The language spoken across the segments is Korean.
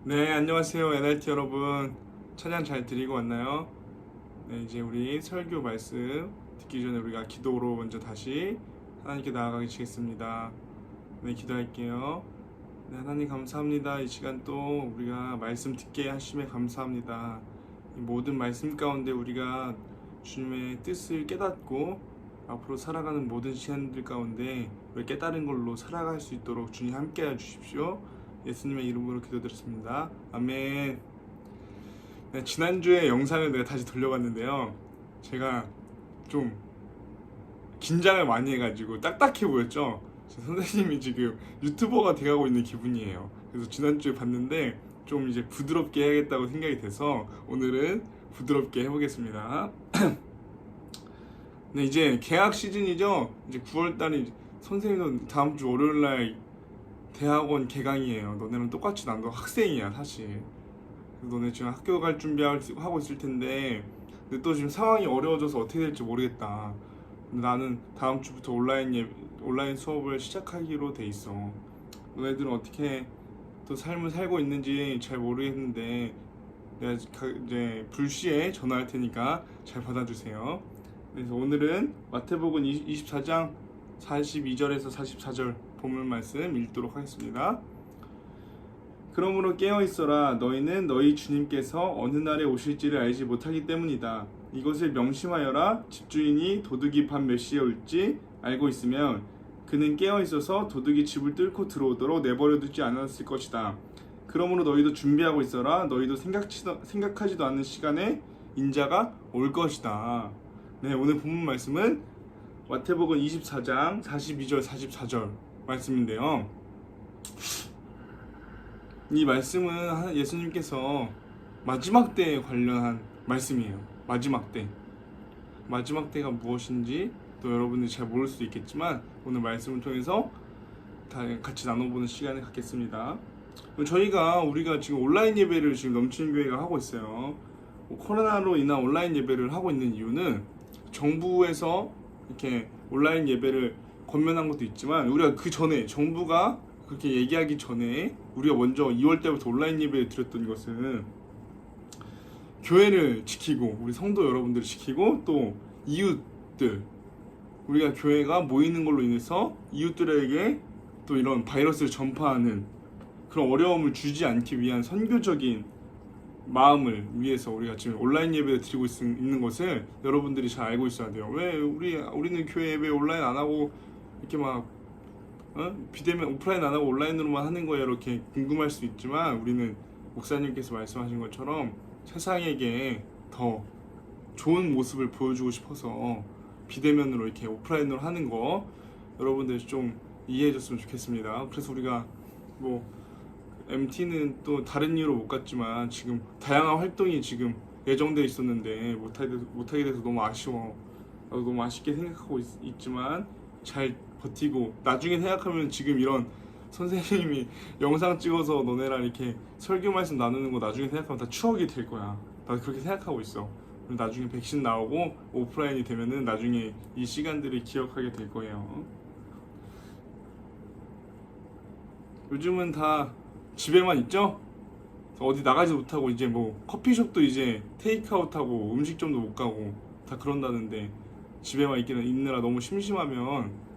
네, 안녕하세요. NLT 여러분. 찬양 잘 드리고 왔나요? 네, 이제 우리 설교 말씀 듣기 전에 우리가 기도로 먼저 다시 하나님께 나아가시겠습니다. 네, 기도할게요. 네, 하나님 감사합니다. 이 시간 또 우리가 말씀 듣게 하심에 감사합니다. 이 모든 말씀 가운데 우리가 주님의 뜻을 깨닫고 앞으로 살아가는 모든 시간들 가운데 우리 깨달은 걸로 살아갈 수 있도록 주님 함께해 주십시오. 예수님의 이름으로 기도드렸습니다. 아멘. 네, 지난주에 영상을 내가 다시 돌려봤는데요. 제가 좀 긴장을 많이 해가지고 딱딱해 보였죠. 선생님이 지금 유튜버가 돼가고 있는 기분이에요. 그래서 지난주에 봤는데 좀 이제 부드럽게 해야겠다고 생각이 돼서 오늘은 부드럽게 해보겠습니다. 네, 이제 개학 시즌이죠. 이제 9월달에 선생님도 다음 주 월요일날 대학원 개강이에요. 너네랑 똑같이 난도 학생이야 사실. 너네 지금 학교 갈 준비하고 있을 텐데 근데 또 지금 상황이 어려워져서 어떻게 될지 모르겠다. 근데 나는 다음 주부터 온라인 수업을 시작하기로 돼 있어. 너네들은 어떻게 또 삶을 살고 있는지 잘 모르겠는데 내가 이제 불시에 전화할 테니까 잘 받아주세요. 그래서 오늘은 마태복음 24장 42절에서 44절 본문 말씀 읽도록 하겠습니다. 그러므로 깨어있어라. 너희는 너희 주님께서 어느 날에 오실지를 알지 못하기 때문이다. 이것을 명심하여라. 집주인이 도둑이 밤 몇 시에 올지 알고 있으면 그는 깨어있어서 도둑이 집을 뚫고 들어오도록 내버려두지 않았을 것이다. 그러므로 너희도 준비하고 있어라. 너희도 생각하지도 않는 시간에 인자가 올 것이다. 네, 오늘 본문 말씀은 마태복음 24장 42절 44절 말씀인데요. 이 말씀은 예수님께서 마지막 때에 관련한 말씀이에요. 마지막 때. 마지막 때가 무엇인지 또 여러분들이 잘 모를 수도 있겠지만 오늘 말씀을 통해서 다 같이 나눠보는 시간을 갖겠습니다. 우리가 지금 온라인 예배를 지금 넘치는 교회가 하고 있어요. 코로나로 인한 온라인 예배를 하고 있는 이유는 정부에서 이렇게 온라인 예배를 권면한 것도 있지만 우리가 그 전에 정부가 그렇게 얘기하기 전에 우리가 먼저 2월 때부터 온라인 예배를 드렸던 것은 교회를 지키고 우리 성도 여러분들을 지키고 또 이웃들 우리가 교회가 모이는 걸로 인해서 이웃들에게 또 이런 바이러스를 전파하는 그런 어려움을 주지 않기 위한 선교적인 마음을 위해서 우리가 지금 온라인 예배를 드리고 있는 것을 여러분들이 잘 알고 있어야 돼요. 왜 우리는 교회 예배 온라인 안 하고 이렇게 막 비대면 오프라인 안 하고 온라인으로만 하는 거예요? 이렇게 궁금할 수 있지만 우리는 목사님께서 말씀하신 것처럼 세상에게 더 좋은 모습을 보여주고 싶어서 비대면으로 이렇게 오프라인으로 하는 거 여러분들 좀 이해해 줬으면 좋겠습니다. 그래서 우리가 MT는 또 다른 이유로 못 갔지만 지금 다양한 활동이 지금 예정돼 있었는데 못하게 돼서 너무 아쉬워. 나도 너무 아쉽게 생각하고 있지만 잘 버티고 나중에 생각하면 지금 이런 선생님이 영상 찍어서 너네랑 이렇게 설교 말씀 나누는 거 나중에 생각하면 다 추억이 될 거야. 나 그렇게 생각하고 있어. 나중에 백신 나오고 오프라인이 되면은 나중에 이 시간들을 기억하게 될 거예요. 요즘은 다 집에만 있죠? 어디 나가지 못하고 이제 커피숍도 이제 테이크아웃하고 음식점도 못 가고 다 그런다는데 집에만 있느라 너무 심심하면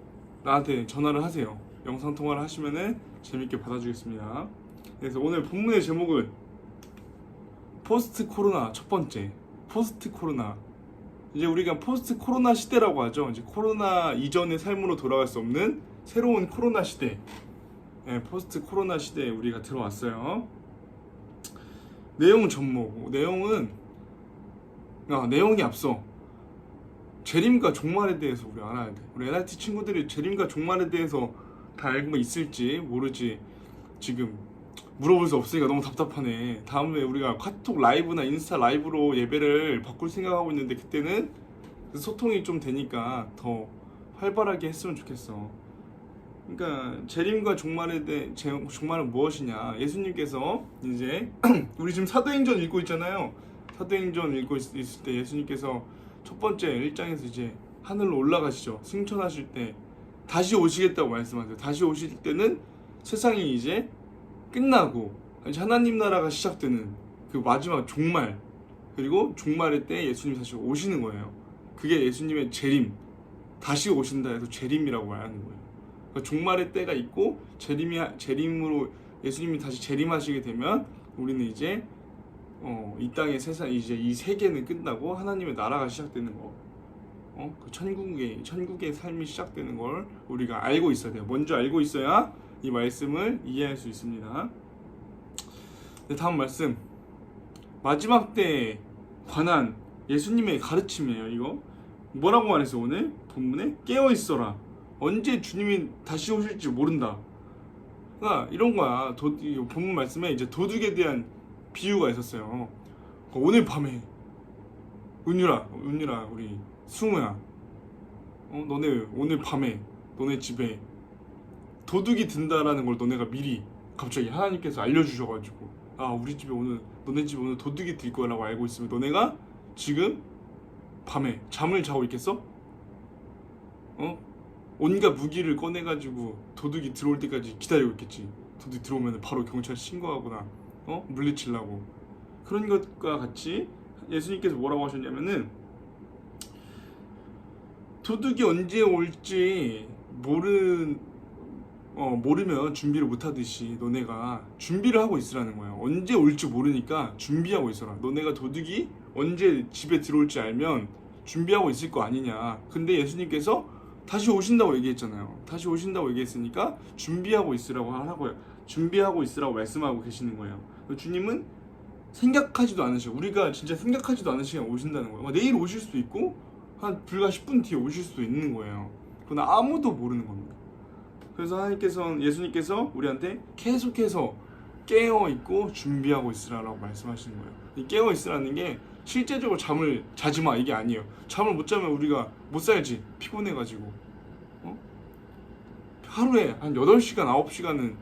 나한테 전화를 하세요. 영상통화를 하시면은 재밌게 받아주겠습니다. 그래서 오늘 본문의 제목은 포스트 코로나 첫 번째 포스트 코로나 이제 우리가 포스트 코로나 시대라고 하죠. 이제 코로나 이전의 삶으로 돌아갈 수 없는 새로운 코로나 시대 포스트 코로나 시대에 우리가 들어왔어요. 내용은 내용이 앞서 재림과 종말에 대해서 우리 알아야 돼. 우리 NRT 친구들이 재림과 종말에 대해서 다 알고 있을지 모르지 지금 물어볼 수 없으니까 너무 답답하네. 다음에 우리가 카톡 라이브나 인스타 라이브로 예배를 바꿀 생각하고 있는데 그때는 소통이 좀 되니까 더 활발하게 했으면 좋겠어. 그러니까 재림과 종말은 무엇이냐? 예수님께서 이제 우리 지금 사도행전 읽고 있잖아요. 사도행전 읽고 있을 때 예수님께서 첫 번째 1장에서 이제 하늘로 올라가시죠. 승천하실 때 다시 오시겠다고 말씀하세요. 다시 오실 때는 세상이 이제 끝나고 이제 하나님 나라가 시작되는 그 마지막 종말, 그리고 종말의 때 예수님이 다시 오시는 거예요. 그게 예수님의 재림, 다시 오신다 해서 재림이라고 말하는 거예요. 그러니까 종말의 때가 있고 재림으로 예수님이 다시 재림하시게 되면 우리는 이제 이 땅의 세상, 이제 이 세계는 끝나고 하나님의 나라가 시작되는 거, 그 천국의 삶이 시작되는 걸 우리가 알고 있어야 돼요. 먼저 알고 있어야 이 말씀을 이해할 수 있습니다. 네, 다음 말씀, 마지막 때에 관한 예수님의 가르침이에요. 이거 뭐라고 말했어? 오늘 본문에 깨어 있어라. 언제 주님이 다시 오실지 모른다. 그러니까 이런 거야. 본문 말씀에 이제 도둑에 대한 비유가 있었어요. 오늘 밤에 은유라 우리 승우야, 너네 오늘 밤에 너네 집에 도둑이 든다라는 걸 너네가 미리 갑자기 하나님께서 알려주셔가지고, 우리 집에 오늘, 너네 집에 오늘 도둑이 들 거라고 알고 있으면 너네가 지금 밤에 잠을 자고 있겠어? 온갖 무기를 꺼내가지고 도둑이 들어올 때까지 기다리고 있겠지. 도둑이 들어오면 바로 경찰 신고하거나 물리치려고. 그런 것과 같이 예수님께서 뭐라고 하셨냐면은, 도둑이 언제 올지 모르면 준비를 못하듯이 너네가 준비를 하고 있으라는 거예요. 언제 올지 모르니까 준비하고 있어라. 너네가 도둑이 언제 집에 들어올지 알면 준비하고 있을 거 아니냐. 근데 예수님께서 다시 오신다고 얘기했잖아요. 다시 오신다고 얘기했으니까 준비하고 있으라고 하라고요. 준비하고 있으라고 말씀하고 계시는 거예요. 주님은 생각하지도 않은 시간, 우리가 진짜 생각하지도 않은 시간에 오신다는 거예요. 내일 오실 수도 있고 한 불과 10분 뒤에 오실 수도 있는 거예요. 그건 아무도 모르는 겁니다. 그래서 예수님께서 우리한테 계속해서 깨어 있고 준비하고 있으라고 말씀하시는 거예요. 이 깨어 있으라는 게 실제적으로 잠을 자지 마 이게 아니에요. 잠을 못 자면 우리가 못 살지. 피곤해가지고. 하루에 한 8시간, 9시간은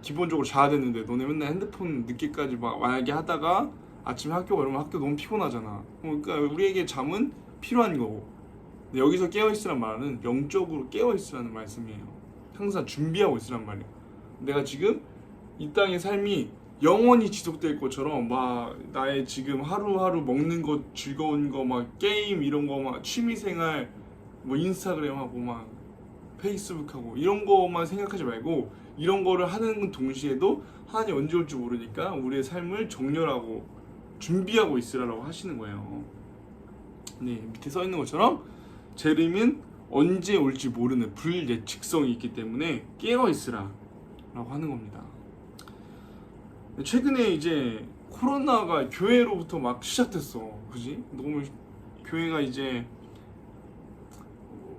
기본적으로 자야 되는데 너네 맨날 핸드폰 늦게까지 만약에 하다가 아침에 학교 가면 학교 너무 피곤하잖아. 그러니까 우리에게 잠은 필요한 거고. 근데 여기서 깨어있으란 말은 영적으로 깨어있으라는 말씀이에요. 항상 준비하고 있으란 말이에요. 내가 지금 이 땅의 삶이 영원히 지속될 것처럼 나의 지금 하루하루 먹는 것, 즐거운 거, 게임 이런 거, 취미생활, 인스타그램 하고 페이스북 하고 이런 거만 생각하지 말고, 이런 거를 하는 동시에도 하나님 언제 올지 모르니까 우리의 삶을 정렬하고 준비하고 있으라고 하시는 거예요. 네, 밑에 써 있는 것처럼 재림은 언제 올지 모르는 불예측성이 있기 때문에 깨어 있으라 라고 하는 겁니다. 최근에 이제 코로나가 교회로부터 막 시작됐어. 그지? 너무 교회가 이제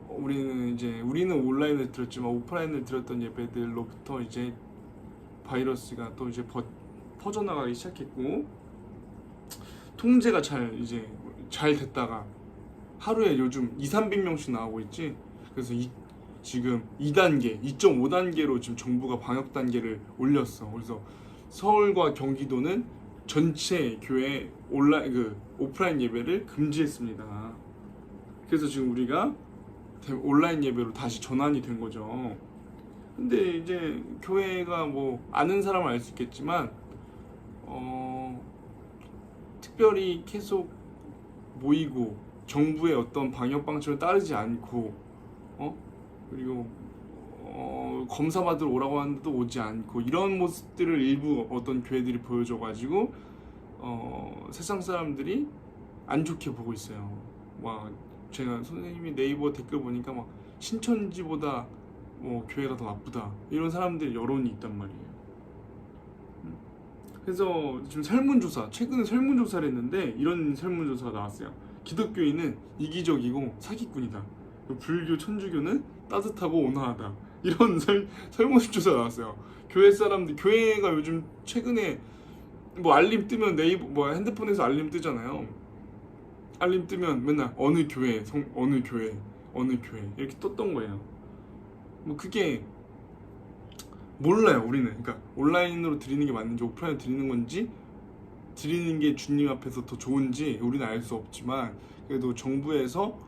우리는 온라인을 들었지만 오프라인을 들었던 예배들로부터 이제 바이러스가 또 이제 퍼져나가기 시작했고, 통제가 잘 됐다가 하루에 요즘 200~300명씩 나오고 있지. 그래서 지금 2단계, 2.5단계로 지금 정부가 방역 단계를 올렸어. 그래서 서울과 경기도는 전체 교회 오프라인 예배를 금지했습니다. 그래서 지금 우리가 온라인 예배로 다시 전환이 된 거죠. 근데 이제 교회가 아는 사람은 알 수 있겠지만 특별히 계속 모이고 정부의 어떤 방역 방침을 따르지 않고 그리고 검사 받으러 오라고 하는데도 오지 않고, 이런 모습들을 일부 어떤 교회들이 보여줘가지고 세상 사람들이 안 좋게 보고 있어요. 제가 선생님이 네이버 댓글 보니까 신천지보다 교회가 더 나쁘다 이런 사람들 여론이 있단 말이에요. 그래서 지금 최근에 설문조사를 했는데 이런 설문조사가 나왔어요. 기독교인은 이기적이고 사기꾼이다. 불교, 천주교는 따뜻하고 온화하다. 이런 설문조사가 나왔어요. 교회가 요즘 최근에 알림 뜨면 핸드폰에서 알림 뜨잖아요. 알림 뜨면 맨날 어느 교회 이렇게 떴던 거예요. 그게 몰라요, 우리는. 그러니까 온라인으로 드리는 게 맞는지 오프라인으로 드리는 건지, 드리는 게 주님 앞에서 더 좋은지 우리는 알 수 없지만, 그래도 정부에서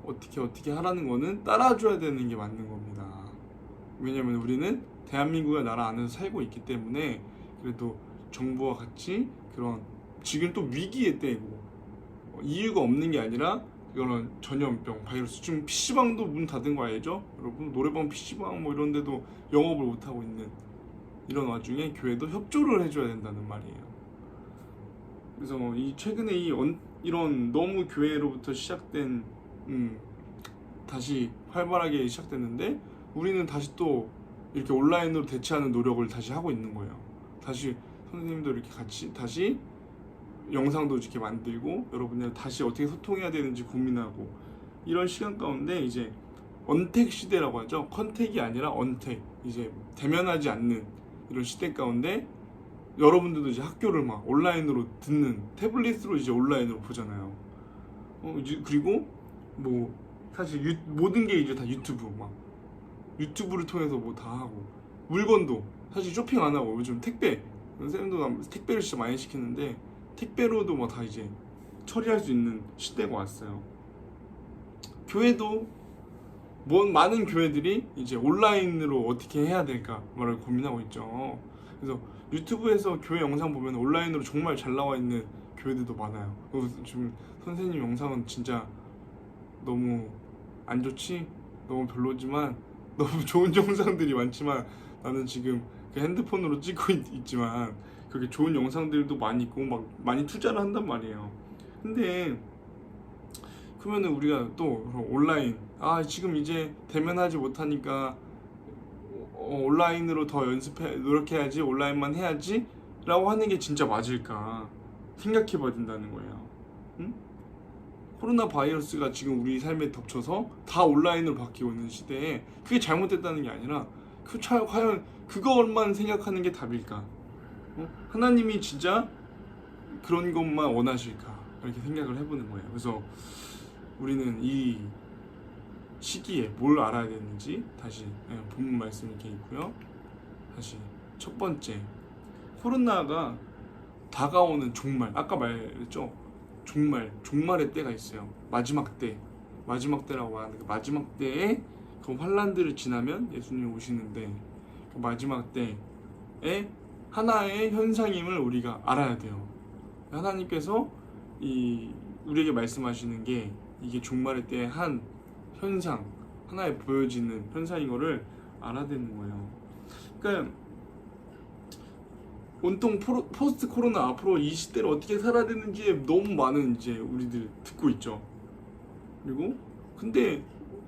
어떻게 하라는 거는 따라줘야 되는 게 맞는 겁니다. 왜냐면 우리는 대한민국의 나라 안에서 살고 있기 때문에 그래도 정부와 같이 그런 지금 또 위기의 때이고 이유가 없는 게 아니라 이거는 전염병 바이러스 지금 PC방도 문 닫은 거 알죠? 여러분 노래방 PC방 뭐 이런 데도 영업을 못 하고 있는 이런 와중에 교회도 협조를 해줘야 된다는 말이에요. 그래서 이 최근에 이런 너무 교회로부터 시작된 다시 활발하게 시작됐는데 우리는 다시 또 이렇게 온라인으로 대체하는 노력을 다시 하고 있는 거예요. 다시 선생님도 이렇게 같이 다시 영상도 이렇게 만들고 여러분들 다시 어떻게 소통해야 되는지 고민하고 이런 시간 가운데 이제 언택 시대라고 하죠. 컨택이 아니라 언택, 이제 대면하지 않는 이런 시대 가운데 여러분들도 이제 학교를 막 온라인으로 듣는 태블릿으로 이제 온라인으로 보잖아요. 그리고 뭐 사실 모든 게 이제 다 유튜브 막 유튜브를 통해서 뭐 다 하고 물건도 사실 쇼핑 안 하고 요즘 택배 쌤도 택배를 진짜 많이 시키는데 택배로도 뭐 다 이제 처리할 수 있는 시대가 왔어요. 교회도 많은 교회들이 이제 온라인으로 어떻게 해야 될까 말을 고민하고 있죠. 그래서 유튜브에서 교회 영상 보면 온라인으로 정말 잘 나와 있는 교회들도 많아요. 지금 선생님 영상은 진짜 너무 안 좋지? 너무 별로지만 너무 좋은 영상들이 많지만 나는 지금 그 핸드폰으로 찍고 있지만 그렇게 좋은 영상들도 많이 있고 막 많이 투자를 한단 말이에요. 근데 그러면은 우리가 또 온라인 지금 이제 대면하지 못하니까 온라인으로 더 노력해야지 온라인만 해야지 라고 하는 게 진짜 맞을까 생각해 봐야 된다는 거예요. 응? 코로나 바이러스가 지금 우리 삶에 덮쳐서 다 온라인으로 바뀌고 있는 시대에 그게 잘못됐다는 게 아니라 과연 그것만 생각하는 게 답일까? 하나님이 진짜 그런 것만 원하실까? 이렇게 생각을 해보는 거예요. 그래서 우리는 이 시기에 뭘 알아야 되는지 다시 본문 말씀 이렇게 있고요. 다시 첫 번째, 코로나가 다가오는 종말, 아까 말했죠? 종말의 때가 있어요. 마지막 때라고 하는 그 마지막 때에 그 환란들을 지나면 예수님이 오시는데 그 마지막 때에 하나의 현상임을 우리가 알아야 돼요. 하나님께서 우리에게 말씀하시는 게 이게 종말의 때의 한 현상, 하나의 보여지는 현상인 거를 알아야 되는 거예요. 그러니까 온통 포스트 코로나 앞으로 이 시대를 어떻게 살아야 되는지에 너무 많은 이제 우리들 듣고 있죠. 그리고 근데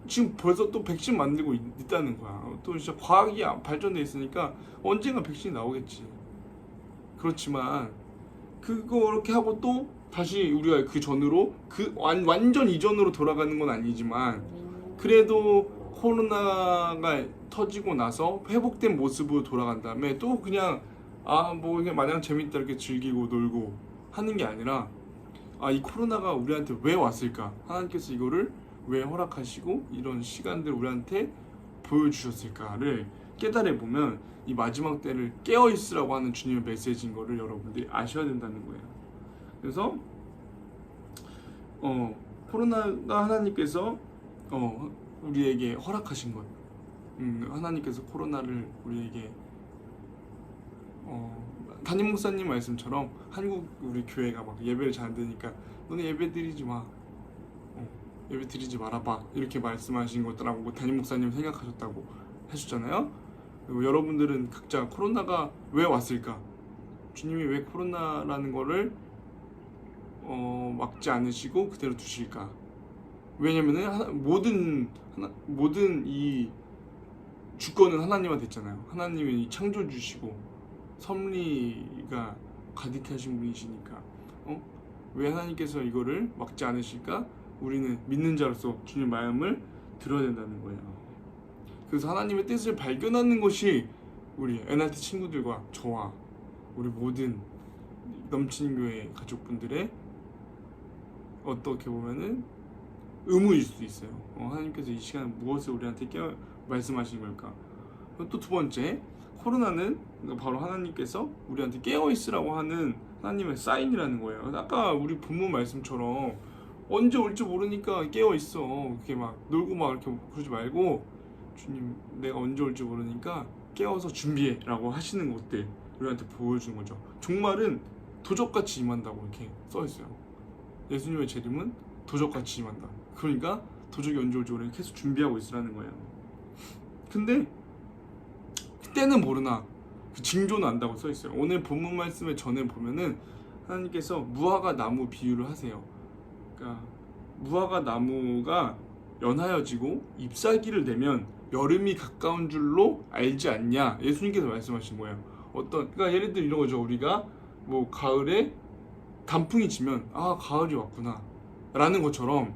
지금 벌써 또 백신 만들고 있다는 거야. 또 진짜 과학이 발전돼 있으니까 언젠가 백신이 나오겠지. 그렇지만 그렇게 하고 또 다시 우리가 그 전으로 완전 이전으로 돌아가는 건 아니지만 그래도 코로나가 터지고 나서 회복된 모습으로 돌아간 다음에 또 그냥 뭐 그냥 마냥 재밌다 이렇게 즐기고 놀고 하는 게 아니라 이 코로나가 우리한테 왜 왔을까? 하나님께서 이거를 왜 허락하시고 이런 시간들 우리한테 보여주셨을까를 깨달아 보면 이 마지막 때를 깨어 있으라고 하는 주님의 메시지인 거를 여러분들이 아셔야 된다는 거예요. 그래서 코로나가 하나님께서 우리에게 허락하신 것, 하나님께서 코로나를 우리에게 담임 목사님 말씀처럼 한국 우리 교회가 막 예배를 잘 안 드니까 너네 예배 드리지 마, 예배 드리지 말아봐 이렇게 말씀하신 것들하고 담임 목사님 생각하셨다고 하셨잖아요. 그리고 여러분들은 각자 코로나가 왜 왔을까? 주님이 왜 코로나라는 거를 막지 않으시고 그대로 두실까? 왜냐면은 모든 이 주권은 하나님한테 있잖아요. 하나님이 창조주시고 섭리가 가득하신 분이시니까 왜 하나님께서 이거를 막지 않으실까? 우리는 믿는 자로서 주님 마음을 들어야 된다는 거예요. 그래서 하나님의 뜻을 발견하는 것이 우리 NRT 친구들과 저와 우리 모든 넘치는 교회 가족분들의 어떻게 보면은 의무일 수도 있어요. 하나님께서 이 시간에 무엇을 우리한테 말씀하신 걸까? 또 두 번째, 코로나는 바로 하나님께서 우리한테 깨어 있으라고 하는 하나님의 사인이라는 거예요. 아까 우리 본문 말씀처럼 언제 올지 모르니까 깨어 있어. 그렇게 막 놀고 막 이렇게 그러지 말고 주님 내가 언제 올지 모르니까 깨어서 준비해라고 하시는 것들 우리한테 보여주는 거죠. 종말은 도적같이 임한다고 이렇게 써 있어요. 예수님의 재림은 도적같이 임한다. 그러니까 도적이 언제 올지 우리는 계속 준비하고 있으라는 거예요. 근데 그때는 모르나 그 징조는 안다고 써 있어요. 오늘 본문 말씀의 전에 보면은 하나님께서 무화과 나무 비유를 하세요. 그러니까 무화과 나무가 연하여지고 잎사귀를 내면 여름이 가까운 줄로 알지 않냐? 예수님께서 말씀하신 거예요. 그러니까 예를 들어 이런 거죠. 우리가 뭐 가을에 단풍이 지면 아 가을이 왔구나 라는 것처럼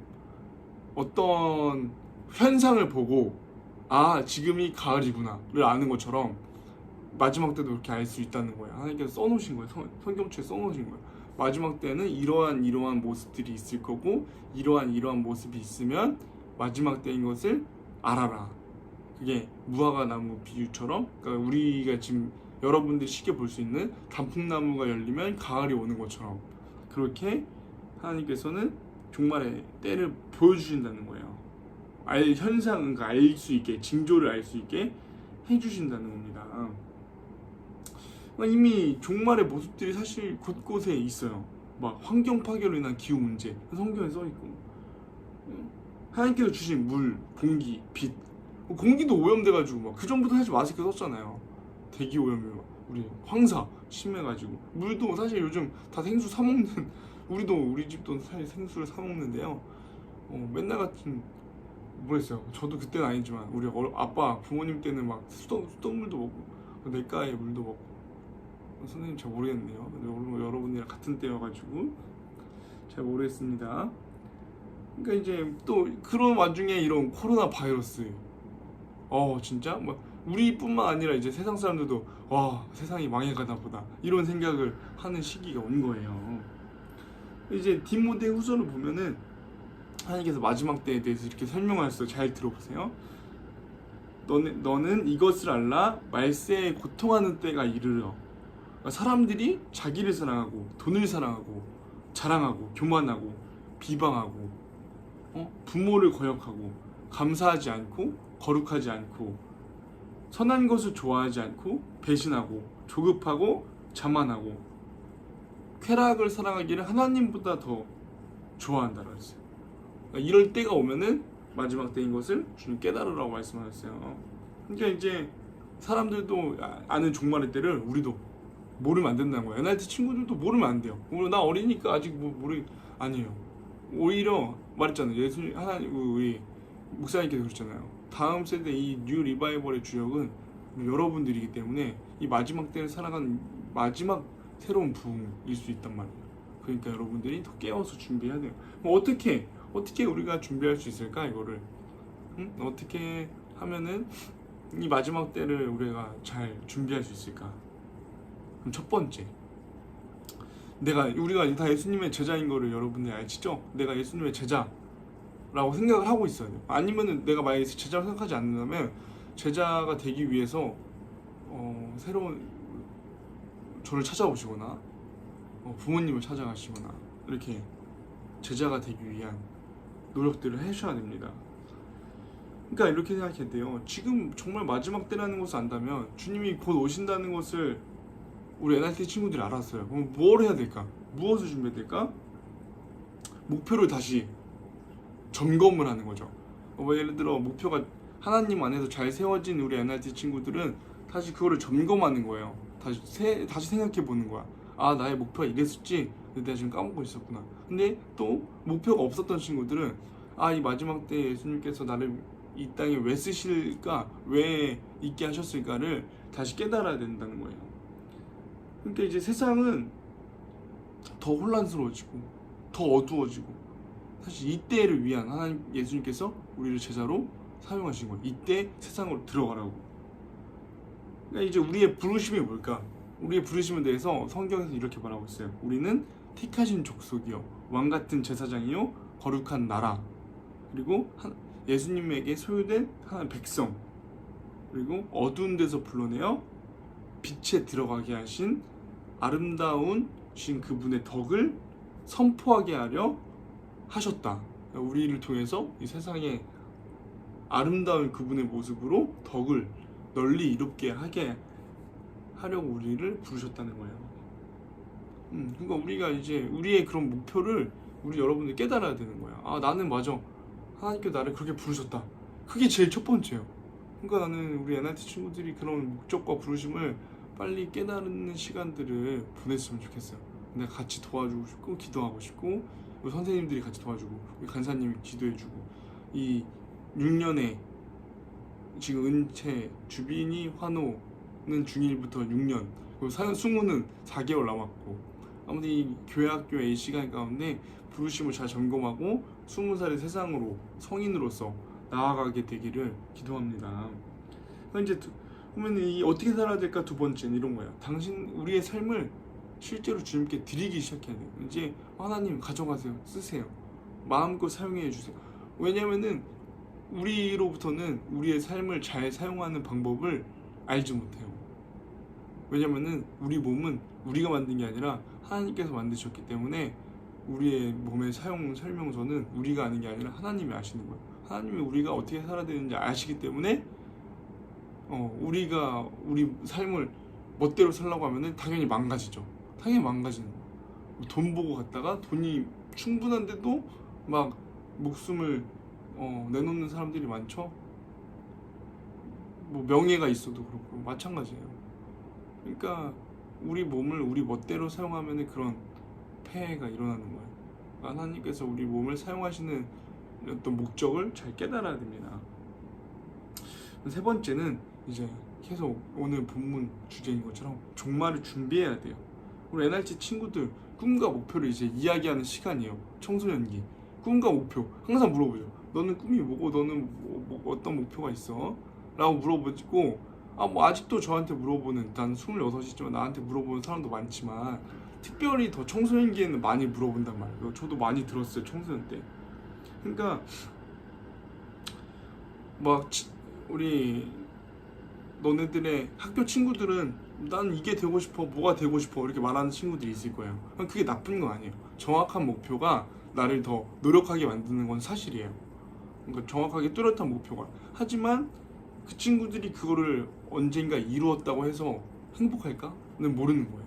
어떤 현상을 보고 아 지금이 가을이구나를 아는 것처럼 마지막 때도 그렇게 알 수 있다는 거예요. 하나님께서 써놓으신 거예요. 성경책에 써놓으신 거예요. 마지막 때는 이러한 모습들이 있을 거고 이러한 모습이 있으면 마지막 때인 것을 알아라. 그게 무화과 나무 비유처럼, 그러니까 우리가 지금 여러분들이 쉽게 볼 수 있는 단풍나무가 열리면 가을이 오는 것처럼 그렇게 하나님께서는 종말의 때를 보여주신다는 거예요. 현상은 알 수 있게, 징조를 알 수 있게 해주신다는 겁니다. 이미 종말의 모습들이 사실 곳곳에 있어요. 막 환경 파괴로 인한 기후 문제, 성경에 써 있고, 하나님께서 주신 물, 공기, 빛, 공기도 오염돼가지고 막 그 전부터 사실 마스크 썼잖아요. 대기 오염이 우리 황사 심해가지고, 물도 사실 요즘 다 생수 사 먹는, 우리 집도 사실 생수를 사 먹는데요. 맨날 같은 뭐랬어요. 저도 그때는 아니지만 우리 아빠 부모님 때는 막 수돗물도 먹고 냇가에 물도 먹고. 선생님 잘 모르겠네요. 여러분이랑 같은 때여가지고 잘 모르겠습니다. 그러니까 이제 또 그런 와중에 이런 코로나 바이러스, 진짜 뭐 우리뿐만 아니라 이제 세상 사람들도 와 세상이 망해가나 보다 이런 생각을 하는 시기가 온 거예요. 이제 디모데 후서를 보면은 하나님께서 마지막 때에 대해서 이렇게 설명하셨어요. 잘 들어보세요. 너는 이것을 알라. 말세에 고통하는 때가 이르러. 사람들이 자기를 사랑하고 돈을 사랑하고 자랑하고 교만하고 비방하고 부모를 거역하고 감사하지 않고 거룩하지 않고 선한 것을 좋아하지 않고 배신하고 조급하고 자만하고 쾌락을 사랑하기를 하나님보다 더 좋아한다고 했어요. 그러니까 이럴 때가 오면은 마지막 때인 것을 주님 깨달으라고 말씀하셨어요. 그러니까 이제 사람들도 아는 종말의 때를 우리도 모르면 안 된다는 거예요. NRT 친구들도 모르면 안 돼요. 나 어리니까 아직 아니에요. 오히려 말했잖아요. 예수님, 하나님, 우리 목사님께서 그랬잖아요. 다음 세대 이 뉴 리바이벌의 주역은 여러분들이기 때문에 이 마지막 때를 살아가는 마지막 새로운 부흥일 수 있단 말이에요. 그러니까 여러분들이 더 깨워서 준비해야 돼요. 어떻게 우리가 준비할 수 있을까 이거를? 어떻게 하면은 이 마지막 때를 우리가 잘 준비할 수 있을까? 그럼 첫 번째, 우리가 다 예수님의 제자인 거를 여러분들이 아시죠? 내가 예수님의 제자라고 생각을 하고 있어야 돼요. 아니면은 내가 만약에 제자라고 생각하지 않는다면 제자가 되기 위해서 새로운 저를 찾아오시거나 부모님을 찾아가시거나 이렇게 제자가 되기 위한 노력들을 해주셔야 됩니다. 그러니까 이렇게 생각해야 돼요. 지금 정말 마지막 때라는 것을 안다면 주님이 곧 오신다는 것을 우리 NRT 친구들이 알았어요. 그럼 뭘 해야 될까? 무엇을 준비해야 될까? 목표를 다시 점검을 하는 거죠. 예를 들어 목표가 하나님 안에서 잘 세워진 우리 NRT 친구들은 다시 그거를 점검하는 거예요. 다시 생각해 보는 거야. 아 나의 목표가 이랬었지? 근데 내가 지금 까먹고 있었구나. 근데 또 목표가 없었던 친구들은 이 마지막 때 예수님께서 나를 이 땅에 왜 쓰실까? 왜 있게 하셨을까를 다시 깨달아야 된다는 거예요. 그러니까 이제 세상은 더 혼란스러워지고 더 어두워지고, 사실 이때를 위한 하나님 예수님께서 우리를 제자로 사용하신 거예요. 이때 세상으로 들어가라고. 그러니까 이제 우리의 부르심이 뭘까? 우리의 부르심에 대해서 성경에서 이렇게 말하고 있어요. 우리는 택하신 족속이요 왕같은 제사장이요 거룩한 나라, 그리고 예수님에게 소유된 하나님 백성, 그리고 어두운 데서 불러내어 빛에 들어가게 하신 아름다운 신 그분의 덕을 선포하게 하려 하셨다. 우리를 통해서 이 세상에 아름다운 그분의 모습으로 덕을 널리 이롭게 하게 하려고 우리를 부르셨다는 거예요. 그러니까 우리가 이제 우리의 그런 목표를 우리 여러분들 깨달아야 되는 거야. 아, 나는 맞아. 하나님께서 나를 그렇게 부르셨다. 그게 제일 첫 번째예요. 그러니까 나는 우리 NRT 친구들이 그런 목적과 부르심을 빨리 깨달는 시간들을 보냈으면 좋겠어요. 내가 같이 도와주고 싶고 기도하고 싶고 우리 선생님들이 같이 도와주고 우리 간사님이 기도해주고 이 6년에 지금 은채, 주빈이, 환호는 중1부터 6년 그리고 승우는 4개월 남았고 아무튼 이 교회 학교의 이 시간 가운데 부르심을 잘 점검하고 20살의 세상으로 성인으로서 나아가게 되기를 기도합니다. 이제 그러면 이 어떻게 살아야 될까 두 번째는 이런 거야. 우리의 삶을 실제로 주님께 드리기 시작해야 돼요. 이제 하나님 가져가세요, 쓰세요, 마음껏 사용해 주세요. 왜냐면은 우리로부터는 우리의 삶을 잘 사용하는 방법을 알지 못해요. 왜냐면은 우리 몸은 우리가 만든 게 아니라 하나님께서 만드셨기 때문에 우리의 몸의 사용 설명서는 우리가 아는 게 아니라 하나님이 아시는 거예요. 하나님이 우리가 어떻게 살아야 되는지 아시기 때문에 우리가 우리 삶을 멋대로 살라고 하면은 당연히 망가지죠. 당연히 망가지는 거예요. 돈 보고 갔다가 돈이 충분한데도 막 목숨을 내놓는 사람들이 많죠. 뭐 명예가 있어도 그렇고 마찬가지예요. 그러니까 우리 몸을 우리 멋대로 사용하면 그런 폐해가 일어나는 거예요. 그러니까 하나님께서 우리 몸을 사용하시는 어떤 목적을 잘 깨달아야 됩니다. 세 번째는 이제 계속 오늘 본문 주제인 것처럼 종말을 준비해야 돼요. 우리 NRT 친구들 꿈과 목표를 이제 이야기하는 시간이에요. 청소년기 꿈과 목표 항상 물어보죠. 너는 꿈이 뭐고 너는 어떤 목표가 있어? 라고 물어보고 뭐 아직도 저한테 물어보는 난 26이지만 나한테 물어보는 사람도 많지만 특별히 더 청소년기에는 많이 물어본단 말이에요. 저도 많이 들었어요, 청소년 때. 그러니까 막 우리 너네들의 학교 친구들은 난 이게 되고 싶어, 뭐가 되고 싶어 이렇게 말하는 친구들이 있을 거예요. 그게 나쁜 건 아니에요. 정확한 목표가 나를 더 노력하게 만드는 건 사실이에요. 그러니까 정확하게 뚜렷한 목표가. 하지만 그 친구들이 그거를 언젠가 이루었다고 해서 행복할까?는 모르는 거예요.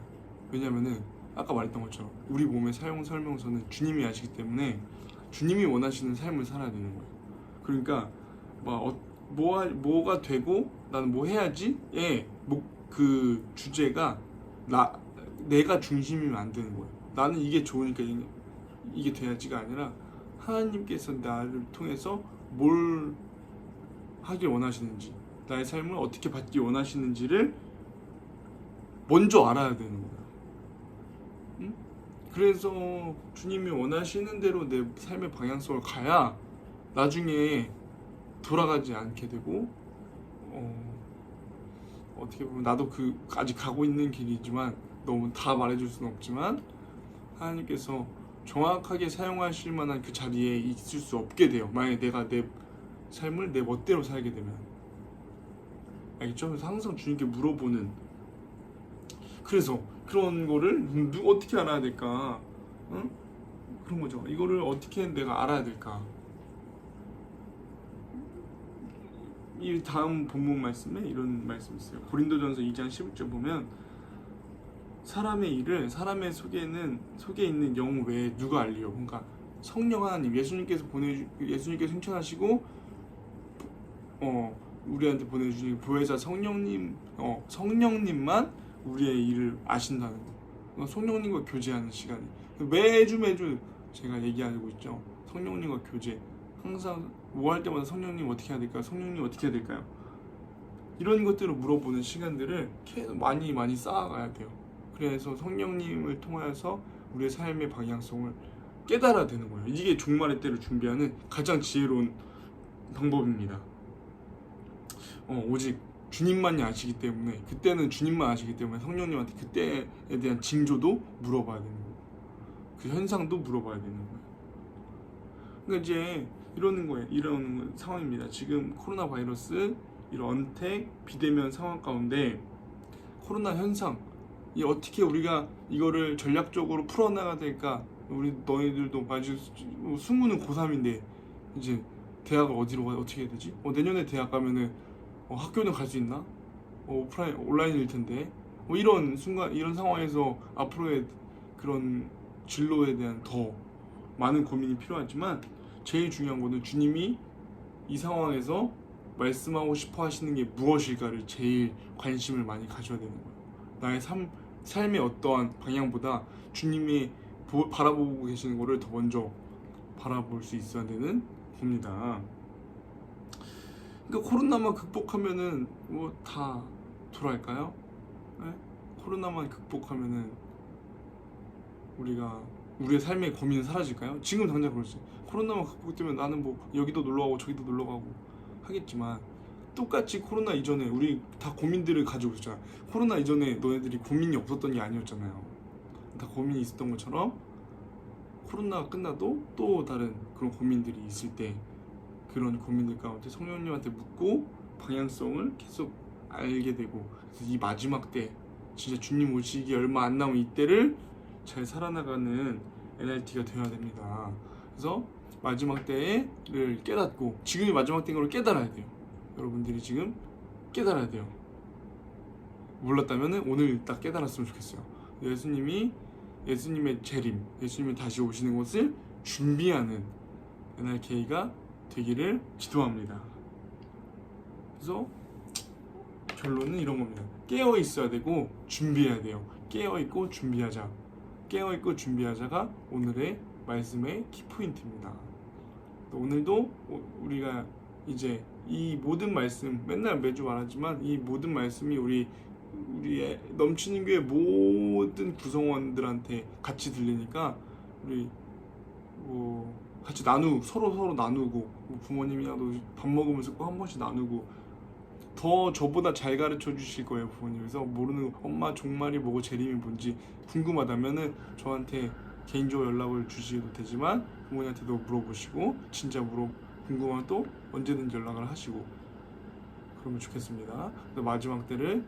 왜냐면은 아까 말했던 것처럼 우리 몸의 사용 설명서는 주님이 아시기 때문에 주님이 원하시는 삶을 살아야 되는 거예요. 그러니까 뭐가 되고 나는 뭐 해야지? 그 주제가 내가 중심이면 안 되는 거예요. 나는 이게 좋으니까 이게 돼야지가 아니라 하나님께서 나를 통해서 뭘 하길 원하시는지, 나의 삶을 어떻게 받기 원하시는지를 먼저 알아야 되는 거야. 응? 그래서 주님이 원하시는 대로 내 삶의 방향성을 가야 나중에 돌아가지 않게 되고 어떻게 보면 나도 아직 가고 있는 길이지만 너무 다 말해줄 수는 없지만 하나님께서 정확하게 사용하실 만한 그 자리에 있을 수 없게 돼요. 만약에 내가 내 삶을 내 멋대로 살게 되면. 알겠죠? 그래서 항상 주님께 물어보는, 그래서 그런 거를 어떻게 알아야 될까? 응? 그런 거죠. 이거를 어떻게 내가 알아야 될까? 이 다음 본문 말씀에 이런 말씀이 있어요. 고린도전서 2장 11절 보면 사람의 일을 사람의 속에 있는 영 외에 누가 알리요? 그러니까 성령 하나님, 예수님께서 승천하시고 우리한테 보내주신 보혜사 성령님만 우리의 일을 아신다는 거. 그러니까 성령님과 교제하는 시간이 매주 제가 얘기하고 있죠. 성령님과 교제. 항상 뭐 할 때마다 성령님 어떻게 해야 될까요? 성령님 어떻게 해야 될까요? 이런 것들을 물어보는 시간들을 계속 많이 쌓아가야 돼요. 그래서 성령님을 통해서 우리의 삶의 방향성을 깨달아야 되는 거예요. 이게 종말의 때를 준비하는 가장 지혜로운 방법입니다. 오직 주님만이 아시기 때문에, 그때는 주님만 아시기 때문에 성령님한테 그때에 대한 징조도 물어봐야 되는 거예요. 그 현상도 물어봐야 되는 거예요. 그러니까 이제 이런 상황입니다. 지금 코로나 바이러스, 이런 언택, 비대면 상황 가운데 코로나 현상, 어떻게 우리가 이거를 전략적으로 풀어나가야 될까? 너희들도 승우는 고3인데 이제 대학을 어떻게 해야 되지? 내년에 대학 가면은 학교는 갈 수 있나? 온라인일 텐데 뭐 이런 순간 이런 상황에서 앞으로의 그런 진로에 대한 더 많은 고민이 필요하지만 제일 중요한 거는 주님이 이 상황에서 말씀하고 싶어 하시는 게 무엇일까를 제일 관심을 많이 가져야 되는 거예요. 나의 삶의 어떠한 방향보다 주님이 바라보고 계시는 거를 더 먼저 바라볼 수 있어야 되는 겁니다. 그러니까 코로나만 극복하면은 뭐 다 돌아갈까요? 네? 코로나만 극복하면은 우리의 삶의 고민은 사라질까요? 지금 당장 그렇지. 코로나만 극복되면 나는 뭐 여기도 놀러 가고 저기도 놀러 가고 하겠지만 똑같이 코로나 이전에 우리 다 고민들을 가지고 있었잖아. 코로나 이전에 너네들이 고민이 없었던 게 아니었잖아요. 다 고민이 있었던 것처럼 코로나가 끝나도 또 다른 그런 고민들이 있을 때 그런 고민들 가운데 성령님한테 묻고 방향성을 계속 알게 되고, 그래서 이 마지막 때 진짜 주님 오시기 얼마 안 남은 이때를 잘 살아나가는 NLT가 되어야 됩니다. 그래서 마지막 때를 깨닫고, 지금이 마지막 때인 걸 깨달아야 돼요. 여러분들이 지금 깨달아야 돼요. 몰랐다면 오늘 딱 깨달았으면 좋겠어요. 예수님의 재림, 예수님이 다시 오시는 것을 준비하는 NRK가 되기를 기도합니다. 그래서 결론은 이런 겁니다. 깨어 있어야 되고 준비해야 돼요. 깨어 있고 준비하자. 깨어 있고 준비하자가 오늘의 말씀의 키포인트입니다. 오늘도 우리가 이제 이 모든 말씀, 맨날 매주 말하지만 이 모든 말씀이 우리의 넘치는 교회 모든 구성원들한테 같이 들리니까 우리 뭐 같이 서로 나누고, 뭐 부모님이랑도 밥 먹으면서 꼭 한 번씩 나누고, 더 저보다 잘 가르쳐 주실 거예요. 부모님께서 모르는 엄마 종말이 뭐고 재림이 뭔지 궁금하다면은 저한테 개인적으로 연락을 주시도 되지만 부모님한테도 물어보시고, 진짜 궁금하면 또 언제든지 연락을 하시고 그러면 좋겠습니다. 마지막 때를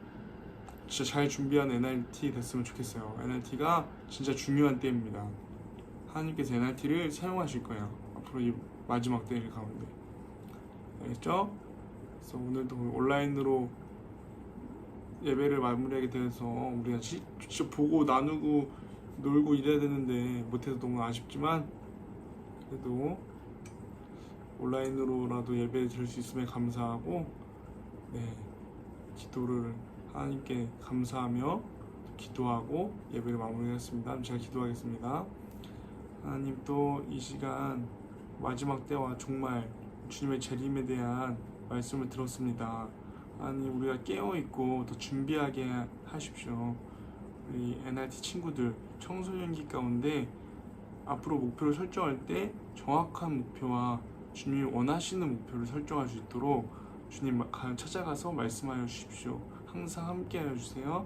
진짜 잘 준비한 NRT 됐으면 좋겠어요. NRT가 진짜 중요한 때입니다. 하나님께서 NRT를 사용하실 거예요. 앞으로 이 마지막 때를 가운데. 알겠죠? 그래서 오늘도 온라인으로 예배를 마무리하게 돼서 우리가 직접 보고 나누고 놀고 이래야 되는데 못해서 너무 아쉽지만, 그래도 온라인으로라도 예배 드릴 수 있음에 감사하고, 기도를 하나님께 감사하며 기도하고 예배를 마무리하겠습니다. 제가 기도하겠습니다. 하나님, 또 이 시간 마지막 때와 정말 주님의 재림에 대한 말씀을 들었습니다. 하나님, 우리가 깨어있고 더 준비하게 하십시오. 우리 NRT 친구들 청소년기 가운데 앞으로 목표를 설정할 때 정확한 목표와 주님이 원하시는 목표를 설정할 수 있도록 주님 찾아가서 말씀하여 주십시오. 항상 함께 하여 주세요.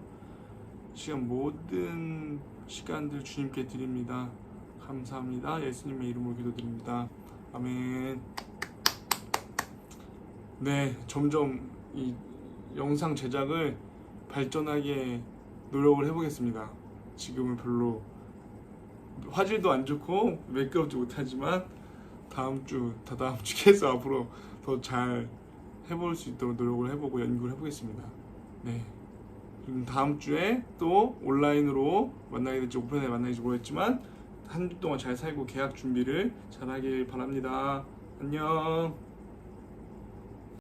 시간 모든 시간들 주님께 드립니다. 감사합니다. 예수님의 이름으로 기도드립니다. 아멘. 점점 이 영상 제작을 발전하게 노력을 해보겠습니다. 지금은 별로 화질도 안 좋고 매끄럽지 못하지만 다다음 주 계속 앞으로 더 잘 해볼 수 있도록 노력을 해보고 연구를 해보겠습니다. 그럼 다음 주에 또 온라인으로 만나게 될지 오프라인에 만나게 될지 모르겠지만 한 주 동안 잘 살고 계약 준비를 잘 하길 바랍니다. 안녕.